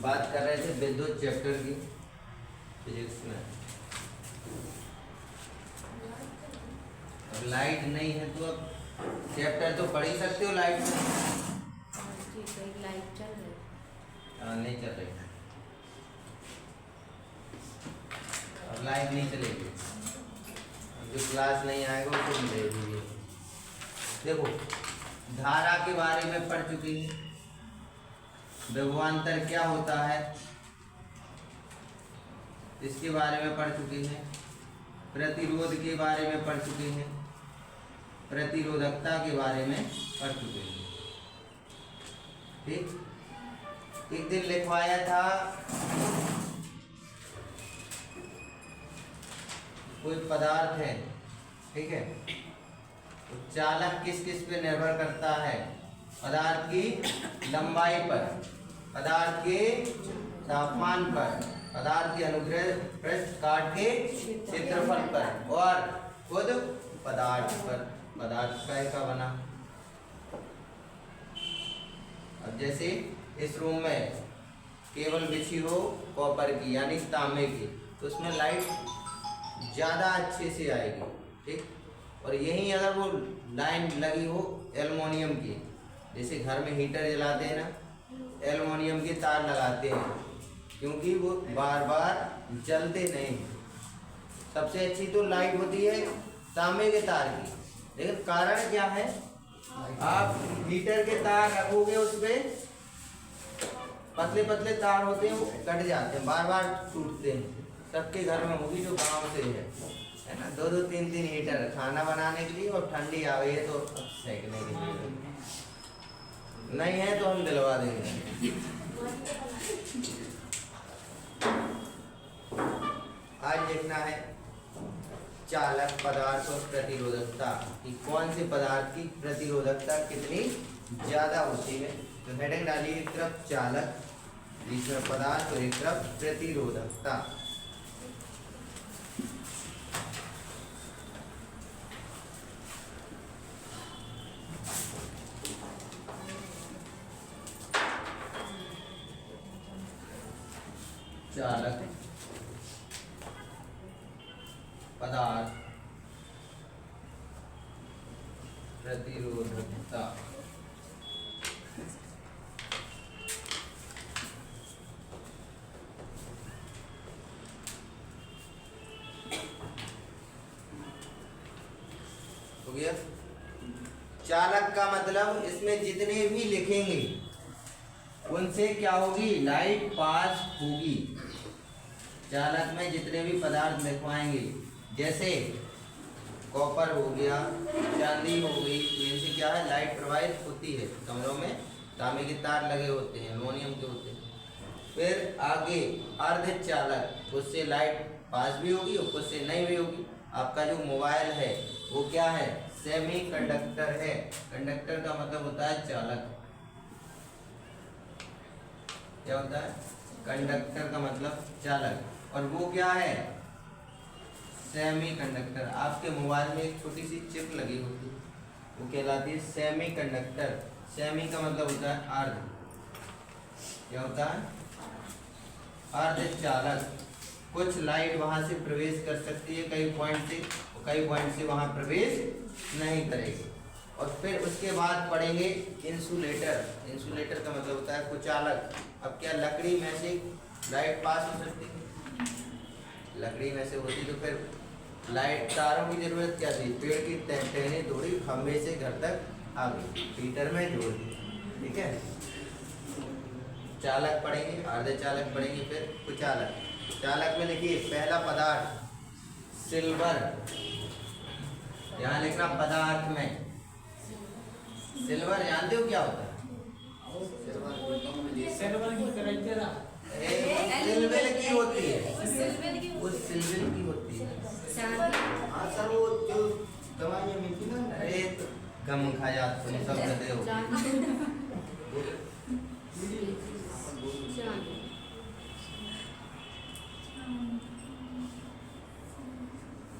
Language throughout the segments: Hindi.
बात कर रहे थे विद्युत चैप्टर की फिजिक्स में। अब लाइट नहीं है तो अब चैप्टर तो पढ़ ही सकते हो लाइट में। लाइट चल रही हाँ नहीं चल रही, अब लाइट नहीं चलेगी, जो क्लास नहीं आएगा उसको मिलेगी। देखो धारा के बारे में पढ़ चुकी है, विभवांतर क्या होता है इसके बारे में पढ़ चुकी हैं, प्रतिरोध के बारे में पढ़ चुके हैं, प्रतिरोधकता के बारे में पढ़ चुके हैं। ठीक, एक दिन लिखवाया था कोई पदार्थ है, ठीक है, तो चालक किस किस पे निर्भर करता है? पदार्थ की लंबाई पर, पदार्थ के तापमान पर, पदार्थ के अनुग्रह पृष्ठ काट के क्षेत्रफल पर और खुद पदार्थ पर। पदार्थ का बना। अब जैसे इस रूम में केबल बिछी हो कॉपर की यानी तांबे की, तो उसमें लाइट ज़्यादा अच्छे से आएगी। ठीक, और यहीं अगर वो लाइन लगी हो एल्युमिनियम की, जैसे घर में हीटर जलाते हैं ना, एल्युमिनियम के तार लगाते हैं क्योंकि वो बार बार जलते नहीं। सबसे अच्छी तो लाइट होती है तांबे के तार की, लेकिन कारण क्या है? आप हीटर के तार रखोगे उस पे पतले पतले तार होते हैं, वो कट जाते हैं, बार बार टूटते हैं। सबके घर में होगी जो गांव से है ना, दो दो तीन तीन हीटर खाना बनाने के लिए, और ठंडी आ गई है तो सेकने के लिए। नहीं है तो हम दिलवा देंगे। आज देखना है चालक पदार्थ और प्रतिरोधकता कि कौन से पदार्थ की प्रतिरोधकता कितनी ज्यादा होती है। तो हेडिंग डालिए, एक तरफ चालक, दूसरा पदार्थ और एक तरफ प्रतिरोधकता। चालक, पदार्थ, प्रतिरोधकता। हो गया। चालक का मतलब इसमें जितने भी लिखेंगे उनसे क्या होगी? लाइट पास होगी। चालक में जितने भी पदार्थ लिखवाएंगे, जैसे कॉपर हो गया, चांदी हो गई, इनसे क्या है? लाइट प्रवाहित होती है। कमरों में तांबे के तार लगे होते हैं, एल्युमिनियम के होते हैं। फिर आगे अर्धचालक, उससे लाइट पास भी होगी और उससे नहीं भी होगी। आपका जो मोबाइल है वो क्या है? सेमी कंडक्टर है। कंडक्टर का मतलब होता है चालक। क्या होता है? कंडक्टर का मतलब चालक, और वो क्या है? Semi conductor. आपके मोबाइल में एक छोटी सी चिप लगी होती है, वो कहलाती है सेमी कंडक्टर। सेमी का मतलब होता है अर्ध। क्या होता है? अर्धचालक। कुछ लाइट वहां से प्रवेश कर सकती है कई पॉइंट से, और कई पॉइंट से वहां प्रवेश नहीं करेगी। और फिर उसके बाद पढ़ेंगे इंसुलेटर। इंसुलेटर का मतलब होता है कुचालक। अब क्या लकड़ी में से लाइट पास हो सकती है? लकड़ी में से होती तो फिर लाइट, तारों की जरूरत क्या थी? पेड़ की टहनी तोड़ी, खंभे से घर तक आ गई, हीटर में जोड़ दी। ठीक है, चालक पढ़ेंगे, अर्धचालक पढ़ेंगे, फिर कुचालक। चालक में लिखिए पहला पदार्थ सिल्वर। यहाँ लिखना पदार्थ में सिल्वर। जानते हो क्या होता है? सिल्वर की करेक्टर सिल्वर की होती है, वो सिल्वर की होती है। हाँ सर, वो जो दवाइयाँ मिलती ना, अरे गम खा जाते तुम सब गधे हो।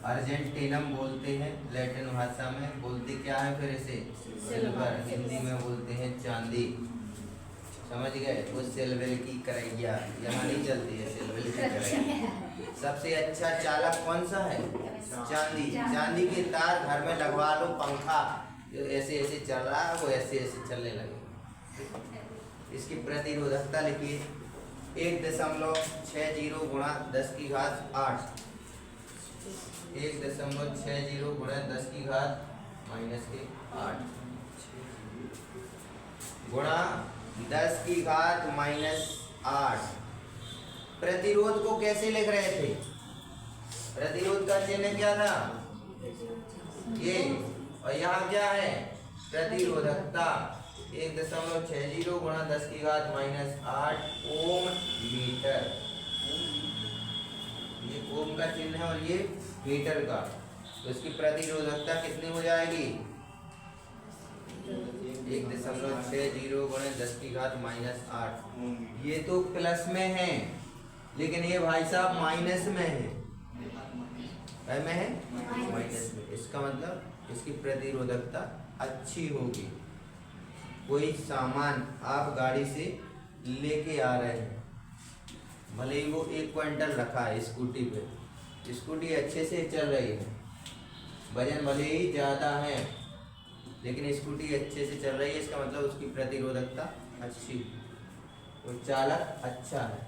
अर्जेंटीनम बोलते हैं लैटिन भाषा में। बोलते क्या है फिर इसे? सिल्वर। हिंदी में बोलते हैं चांदी। समझ गए? वो सेलवेल की करैया यहाँ नहीं चलती है, सेलवेल की करैया। सबसे अच्छा चालक कौन सा है? चांदी। चांदी के तार घर में लगवा लो, पंखा जो ऐसे ऐसे चल रहा है वो ऐसे ऐसे चलने लगे। इसकी प्रतिरोधकता लिखिए 1.60 गुणा 10 की घात 8, 1.60 गुणा 10 की घात -8 गुणा 10 की घात -8। प्रतिरोध को कैसे लिख रहे थे? प्रतिरोध का चिन्ह क्या था? ये। और यहाँ क्या है? प्रतिरोधकता 1.60 गुणा 10 की घात -8 ओम मीटर। ये ओम का चिन्ह है और ये मीटर का। तो इसकी प्रतिरोधकता कितनी हो जाएगी? 1.60 गुणा 10 की घात -8। ये तो प्लस में है, लेकिन ये भाई साहब माइनस में है। में है माइनस में। इसका मतलब इसकी प्रतिरोधकता अच्छी होगी। कोई सामान आप गाड़ी से लेके आ रहे हैं, भले ही वो 1 क्विंटल रखा है स्कूटी पे, स्कूटी अच्छे से चल रही है, वजन भले ही ज़्यादा है लेकिन स्कूटी अच्छे से चल रही है, इसका मतलब उसकी प्रतिरोधकता अच्छी, वो चालक अच्छा है।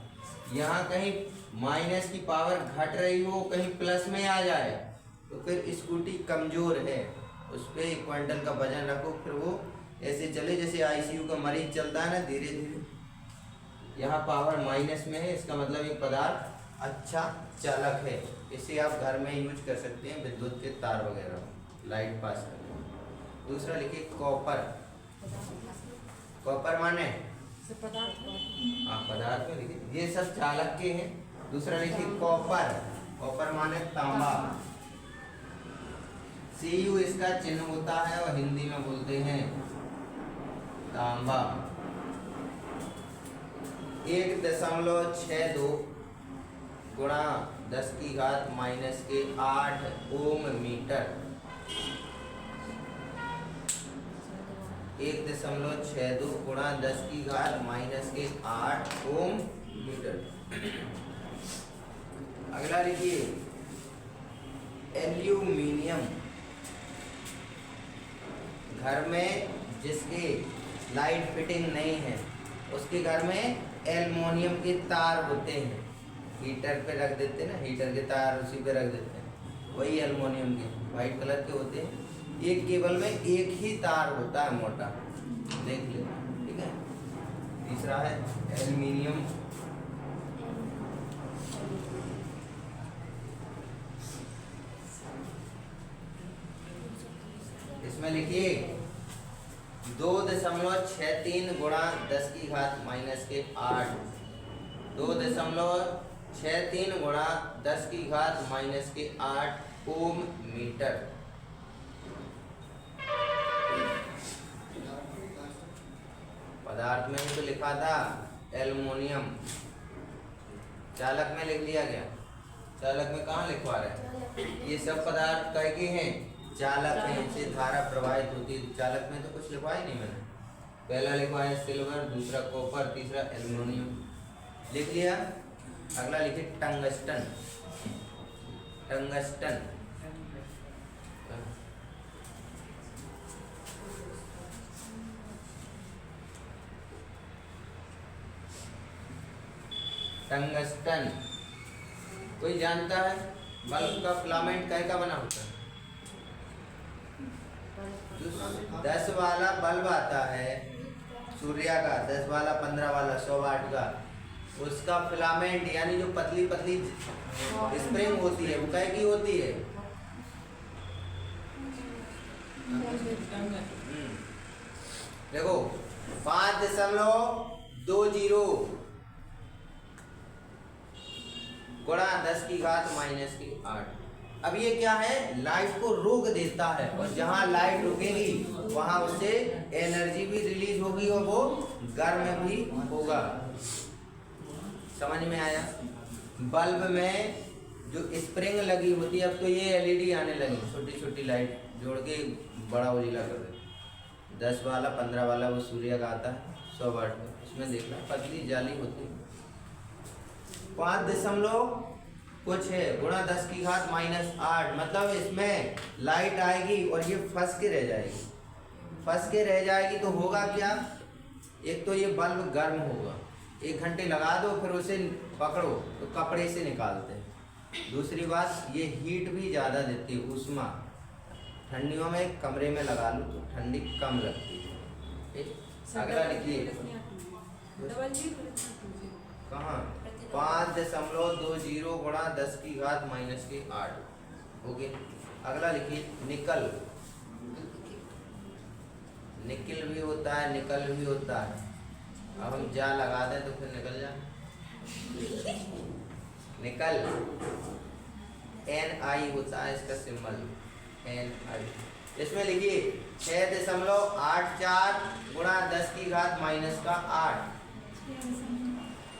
यहाँ कहीं माइनस की पावर घट रही हो, कहीं प्लस में आ जाए तो फिर स्कूटी कमज़ोर है। उस पर 1 क्विंटल का वजन रखो, फिर वो ऐसे चले जैसे आईसीयू का मरीज चलता है ना, धीरे धीरे। यहाँ पावर माइनस में है, इसका मतलब ये पदार्थ अच्छा चालक है। इसे आप घर में यूज कर सकते हैं, विद्युत के तार वगैरह लाइट पास करने। दूसरा लिखिए कॉपर। कॉपर माने पदार्थ में लिखिए, ये सब चालक के हैं। दूसरा लिखिए कॉपर। कॉपर माने तांबा। Cu इसका चिन्ह होता है और हिंदी में बोलते हैं तांबा। 1.62 गुणा 10 की घात -8 ओम मीटर। 1.62 गुणा 10 की घात -8 ओम मीटर। अगला लिखिए एल्यूमिनियम। घर में जिसके लाइट फिटिंग नहीं है उसके घर में एल्युमिनियम के तार होते हैं, हीटर पे रख देते हैं ना, हीटर के तार उसी पे रख देते हैं, वही एल्युमिनियम के वाइट कलर के होते हैं। एक केबल में एक ही तार होता है मोटा, देख ले, ठीक है। तीसरा है एल्युमिनियम। इसमें लिखिए 2.63 गुणा 10 की घात -8। 2.63 गुणा 10 की घात -8 ओम मीटर। पदार्थ में ही तो लिखा था एल्युमिनियम, चालक में लिख लिया गया। चालक में कहाँ लिखवा रहे हैं? ये सब पदार्थ कह के हैं चालक है, इनसे धारा प्रवाहित होती है। चालक में तो कुछ लिखवा ही नहीं मैंने। पहला लिखवाया सिल्वर, दूसरा कॉपर, तीसरा एल्युमिनियम, लिख लिया। अगला लिखिए टंगस्टन। टंगस्टन टंगस्टन कोई जानता है? बल्ब का फिलामेंट काय का बना होता है? 10 वाला बल्ब आता है सूर्य का, 10 वाला, 15 वाला, 100 वाट का, उसका फिलामेंट यानी जो पतली पतली स्प्रिंग होती है वो काय की होती है? देखो 5.20 गुणा 10 की घात -8। अब ये क्या है? लाइट को रोक देता है, और जहां लाइट रुकेगी वहां उससे एनर्जी भी रिलीज होगी और वो गर्म भी होगा। समझ में आया? बल्ब में जो स्प्रिंग लगी होती है, अब तो ये एलईडी आने लगी, छोटी छोटी लाइट जोड़ के बड़ा उजीला कर देते, 10 वाला 15 वाला वो सूर्य का आता है 100 वाट में, इसमें देखना पतली जाली होती है। 5 कुछ है गुणा 10 की घात -8, मतलब इसमें लाइट आएगी और ये फंस के रह जाएगी। फंस के रह जाएगी तो होगा क्या, एक तो ये बल्ब गर्म होगा, 1 घंटे लगा दो फिर उसे पकड़ो तो कपड़े से निकालते हैं। दूसरी बात ये हीट भी ज़्यादा देती है, ऊष्मा। ठंडियों में कमरे में लगा लो तो ठंडी कम लगती है। ठीक, अगला लिखिए। कहाँ 5.20 गुणा 10 की घात -8। ओके, अगला लिखिए निकल। निकल भी होता है निकल भी होता है। अब हम जा लगा दें तो फिर निकल जाए। निकल NI होता है इसका सिंबल, NI। इसमें लिखिए 6.84 गुणा 10 की घात -8।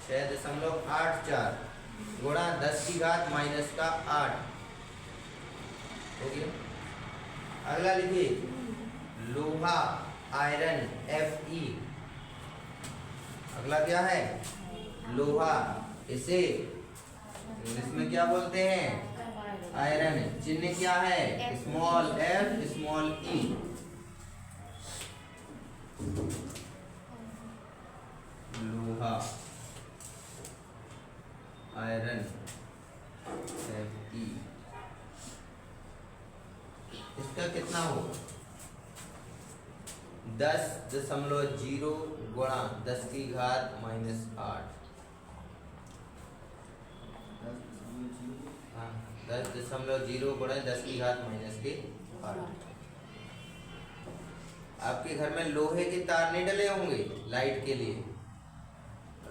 6.84 गुणा 10 की घात -8 हो गया। अगला लिखिए लोहा आयरन Fe। अगला क्या है लोहा, इसे इंग्लिश में क्या बोलते हैं आयरन। चिन्ह क्या है स्मॉल f स्मॉल e। लोहा आयरन Fe, इसका कितना होगा 10.0 गुणा 10 की घात -8। 10.0 गुणा 10 की घात -8। आपके घर में लोहे के तार नहीं डले होंगे लाइट के लिए,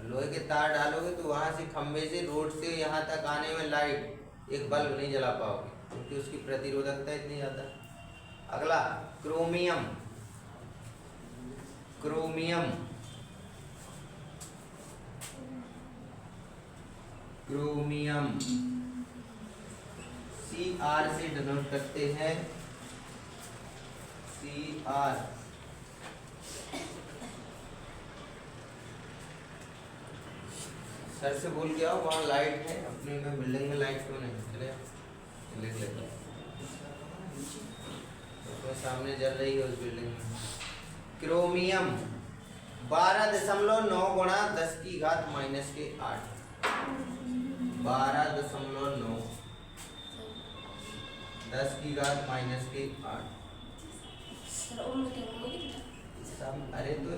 लोहे के तार डालोगे तो वहां से खंबे से रोड से यहाँ तक आने में लाइट एक बल्ब नहीं जला पाओगे क्योंकि उसकी प्रतिरोधकता इतनी ज़्यादा। अगला क्रोमियम। क्रोमियम क्रोमियम CR से डिनोट करते हैं, CR। सर से बोल के आओ वहाँ लाइट है, अपने में बिल्डिंग में लाइट क्यों नहीं, चले लिख लेते तो सामने जल रही है उस बिल्डिंग में। क्रोमियम 12.9 गुणा 10 की घात -8। 12.9 10 की घात -8। अरे तो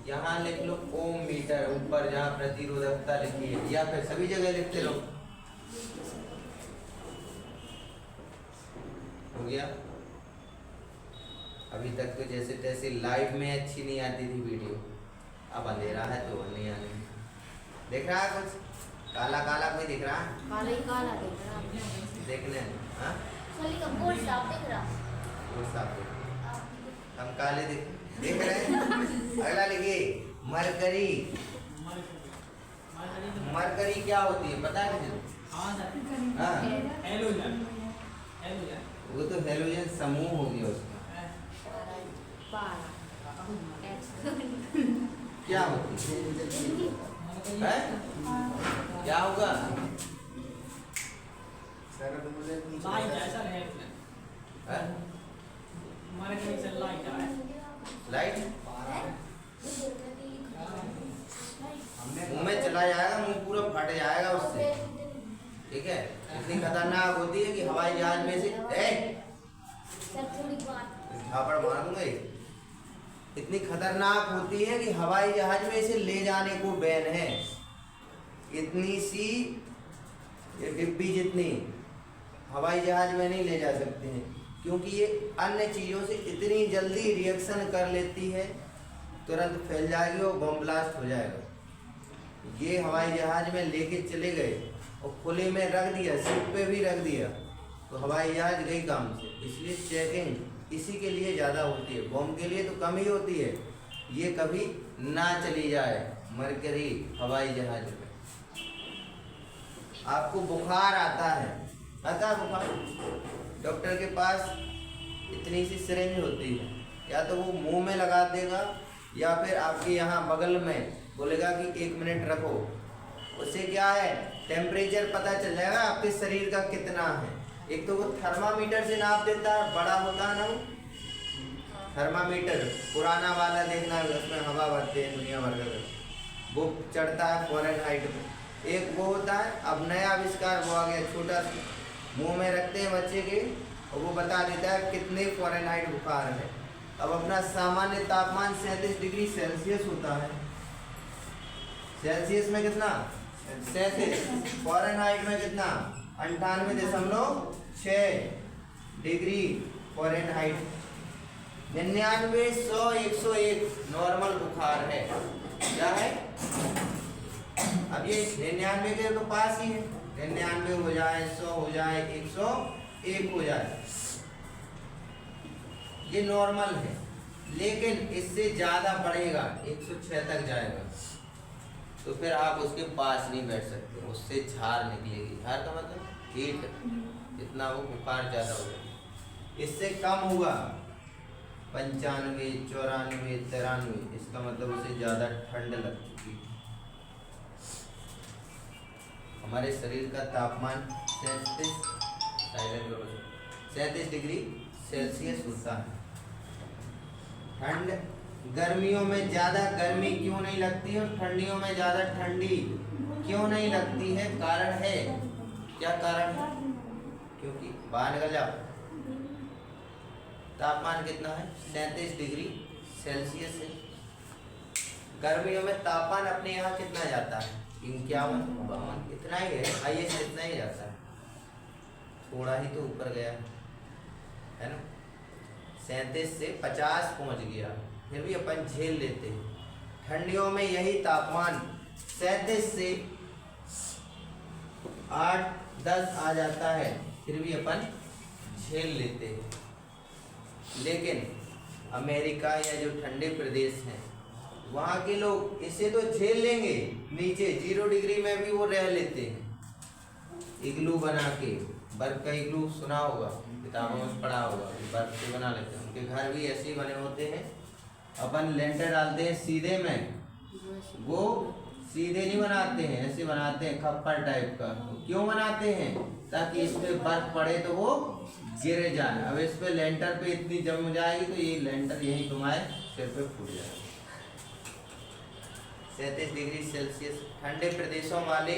यहाँ लिख लो ओम मीटर, ऊपर जहाँ प्रतिरोधकता लिखी है, या फिर सभी जगह लिखते रहो। हो गया। अभी तक तो जैसे तैसे लाइव में अच्छी नहीं आती थी वीडियो, अब अंधेरा है तो नहीं आने। देख रहा है कुछ काला काला कोई दिख रहा है? काला ही काला दिख रहा है। देखने हाँ बोर्ड साफ दिख रहा। बोर्ड साफ दिख, हम काले देख रहे हैं। अगला लिखिए मरकरी। मरकरी क्या होती है पता है किसी? हाँ वो तो हेलोजन समूह हो गया उसका। क्या होती है? क्या होगा? लाइट मुंह में चला जाएगा, मुंह पूरा फट जाएगा उससे। ठीक है, इतनी खतरनाक होती है कि हवाई जहाज में से झापड़ मार दूंगा। इतनी खतरनाक होती है कि हवाई जहाज में इसे ले जाने को बैन है। इतनी सी ये डिब्बी जितनी हवाई जहाज में नहीं ले जा सकते हैं क्योंकि ये अन्य चीज़ों से इतनी जल्दी रिएक्शन कर लेती है, तुरंत फैल जाएगी और बम ब्लास्ट हो जाएगा। ये हवाई जहाज में लेके चले गए और खुले में रख दिया, सीट पे भी रख दिया तो हवाई जहाज गई काम से। इसलिए चेकिंग इसी के लिए ज़्यादा होती है, बम के लिए तो कम ही होती है। ये कभी ना चली जाए मरकरी हवाई जहाज में। आपको बुखार आता है बुखार, डॉक्टर के पास इतनी सी सिरिंज होती है कि या तो वो मुंह में लगा देगा या फिर आपके यहाँ बगल में बोलेगा कि 1 मिनट रखो। उससे क्या है, टेम्परेचर पता चल जाएगा आपके शरीर का कितना है। एक तो वो थर्मामीटर से नाप देता है, बड़ा होता है ना वो थर्मामीटर, पुराना वाला देखना, उसमें हवा भरते हैं दुनिया भर का, वो चढ़ता है फ़ारेनहाइट में। एक वो होता है, अब नया आविष्कार वो आ गया, छोटा मुंह में रखते हैं बच्चे के और वो बता देता है कितने फ़ारेनहाइट बुखार है। अब अपना सामान्य तापमान 37 डिग्री सेल्सियस होता है। सेल्सियस में कितना, 37, फ़ारेनहाइट में कितना, 98.6 डिग्री फ़ारेनहाइट। 99, 100, 101 नॉर्मल बुखार है। क्या है, अब ये 99 के तो पास ही है, 99 हो जाए, 100 हो जाए, 101 हो जाए, ये नॉर्मल है। लेकिन इससे ज़्यादा बढ़ेगा, 106 तक जाएगा, तो फिर आप उसके पास नहीं बैठ सकते, उससे झार निकलेगी। झार का मतलब हीट, जितना वो बुखार ज़्यादा हो जाएगा। इससे कम हुआ 95, 94, 93, इसका मतलब उसे ज़्यादा ठंड लग चुकी है। हमारे शरीर का तापमान 37 डिग्री सेल्सियस होता है। ठंड, गर्मियों में ज़्यादा गर्मी क्यों नहीं लगती और ठंडियों में ज़्यादा ठंडी क्यों नहीं लगती है, कारण है, क्या कारण है, क्योंकि बाहर निकल जाओ, तापमान कितना है, 37 डिग्री सेल्सियस है। गर्मियों में तापमान अपने यहाँ कितना जाता है, 51, 52, इतना ही है, हाईएस्ट इतना ही जाता है, थोड़ा ही तो ऊपर गया है ना, 37 से 50 पहुँच गया, फिर भी अपन झेल लेते हैं। ठंडियों में यही तापमान 37 से 8-10 आ जाता है, फिर भी अपन झेल लेते हैं। लेकिन अमेरिका या जो ठंडे प्रदेश हैं, वहाँ के लोग इसे तो झेल लेंगे, नीचे 0 डिग्री में भी वो रह लेते हैं, इग्लू बना के। बर्फ का इग्लू सुना होगा, किताबों में पढ़ा होगा, बर्फ से बना लेते हैं। उनके घर भी ऐसे ही बने होते हैं। अपन लेंटर डालते हैं सीधे में, वो सीधे नहीं बनाते हैं, ऐसे बनाते हैं खप्पर टाइप का। क्यों बनाते हैं, ताकि इस पे बर्फ पड़े तो वो गिर जाए। अब इस पे लेंटर पे इतनी जम जाएगी तो ये लेंटर यही तुम्हारे सिर पे फूट जाएगा। 37 डिग्री सेल्सियस। ठंडे प्रदेशों वाले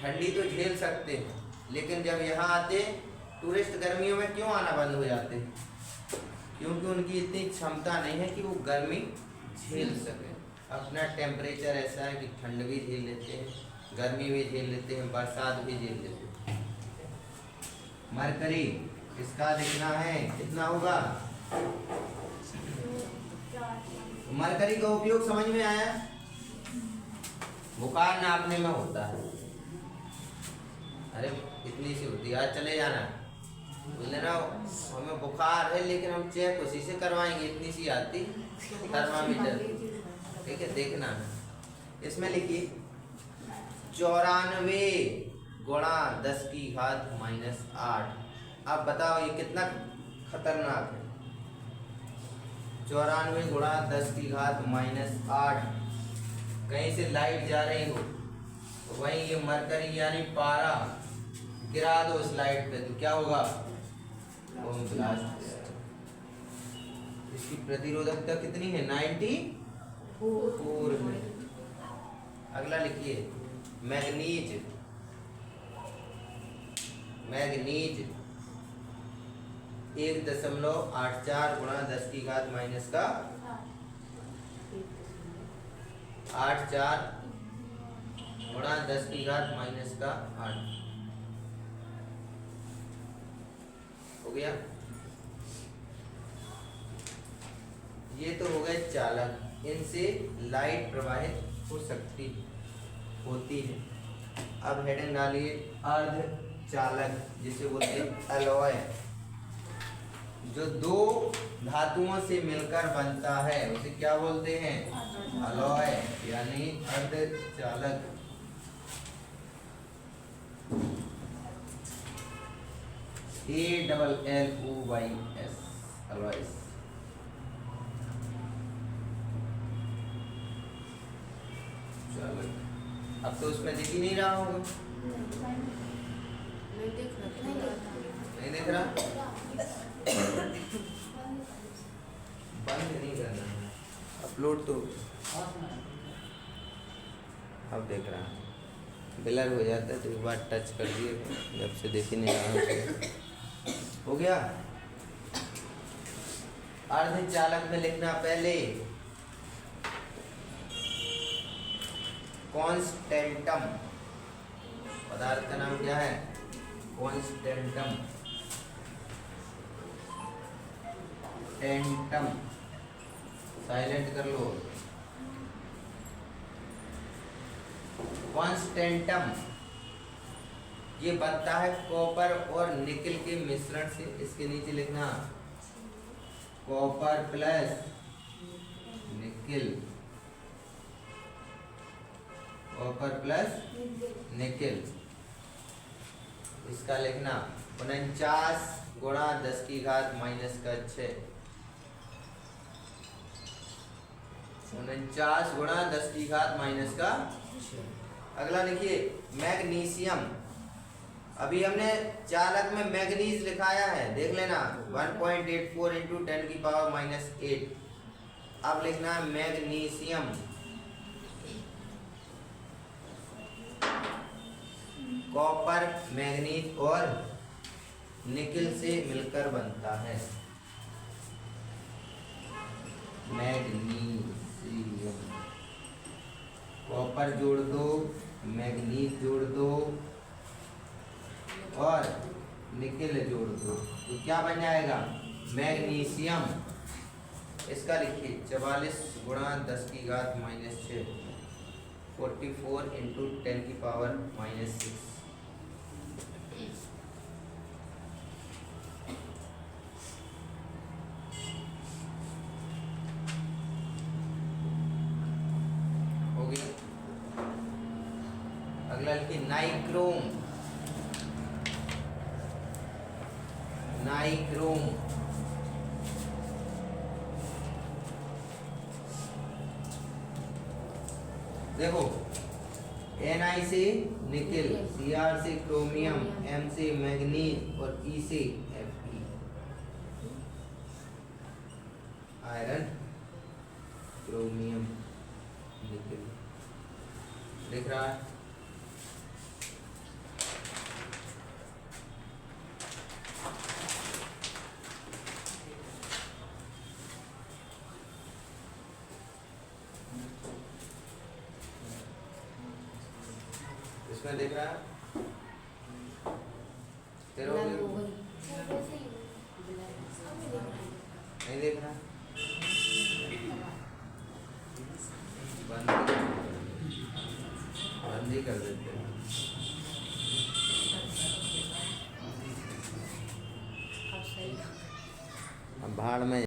ठंडी तो झेल सकते हैं, लेकिन जब यहाँ आते टूरिस्ट गर्मियों में क्यों आना बंद हो जाते हैं, क्योंकि उनकी इतनी क्षमता नहीं है कि वो गर्मी झेल सके। अपना टेम्परेचर ऐसा है कि ठंड भी झेल लेते हैं, गर्मी भी झेल लेते हैं, बरसात भी झेल लेते हैं। मरकरी इसका लिखना है, कितना होगा, मरकरी का उपयोग समझ में आया, बुखार नापने में होता है। अरे इतनी सी होती है, आज चले जाना, बोल देना हमें बुखार है लेकिन हम चेक उसी से करवाएंगे, इतनी सी आती थर्मामीटर, ठीक है, देखना। इसमें लिखिए 94 गुणा 10 की घात -8। आप बताओ ये कितना खतरनाक है। 94 गुणा 10 की घात -8। कहीं से लाइट जा रही हो तो वहीं ये मरकरी यानी पारा गिरा दो उस लाइट पे, तो क्या होगा, बम ब्लास्ट। इसकी प्रतिरोधकता कितनी है, 94 है। अगला लिखिए मैग्नीज। मैग्नीज 1.84 गुणा 10 की घात -8 गुणा 10 की घात -8 हो गया। ये तो हो गए चालक, इनसे लाइट प्रवाहित हो सकती होती है। अब हेडिंग डालिए अर्धचालक, जिसे बोलते हैं एलॉय, जो दो धातुओं से मिलकर बनता है उसे क्या बोलते हैं, अलॉय यानी अर्धचालक। ALLOYS alloys. अब तो उसमें दिख ही नहीं रहा होगा। नहीं देख रहा नहीं दिख रहा, बंद नहीं करना है, अपलोड तो अब देख रहा है। ब्लर हो जाता है तो एक बार टच कर दिए, जब से देख ही नहीं रहा है। हो गया। अर्धचालक में लिखना पहले कॉन्स्टेंटम, पदार्थ का नाम क्या है? कॉन्स्टेंटम। टेंटम साइलेंट कर लो। कॉन्स्टेंटम ये बनता है कॉपर और निकल के मिश्रण से। इसके नीचे लिखना कॉपर प्लस निकल, कॉपर प्लस निकल। इसका लिखना 49 गुणा 10 की घात माइनस का 6। 49 गुणा 10 की घात माइनस का 6। अगला लिखिए मैग्नीशियम। अभी हमने चालक में मैग्नीज लिखाया है, देख लेना 1.84 इंटू 10 की पावर माइनस 8। अब लिखना है मैग्नीशियम। कॉपर मैग्नीज और निकल से मिलकर बनता है मैग्नीशियम। कॉपर जोड़ दो, मैग्नीज जोड़ दो और निकल जोड़ दो तो क्या बन जाएगा? मैग्नीशियम। इसका लिखिए 44 गुणा 10 की घात माइनस 6, 44 इंटू 10 की पावर माइनस 6। हो गया। अगला लिखिए नाइक्रोम। नाइक्रोम देखो Na से निकल, Cr से क्रोमियम, M से मैग्नीज और E से Fe आयरन, क्रोमियम, निकल। दिख रहा है? इसमें देख रहा है? तेरे हो गया? नहीं देख रहा? बंद ही कर देते हैं। अब भाड़ में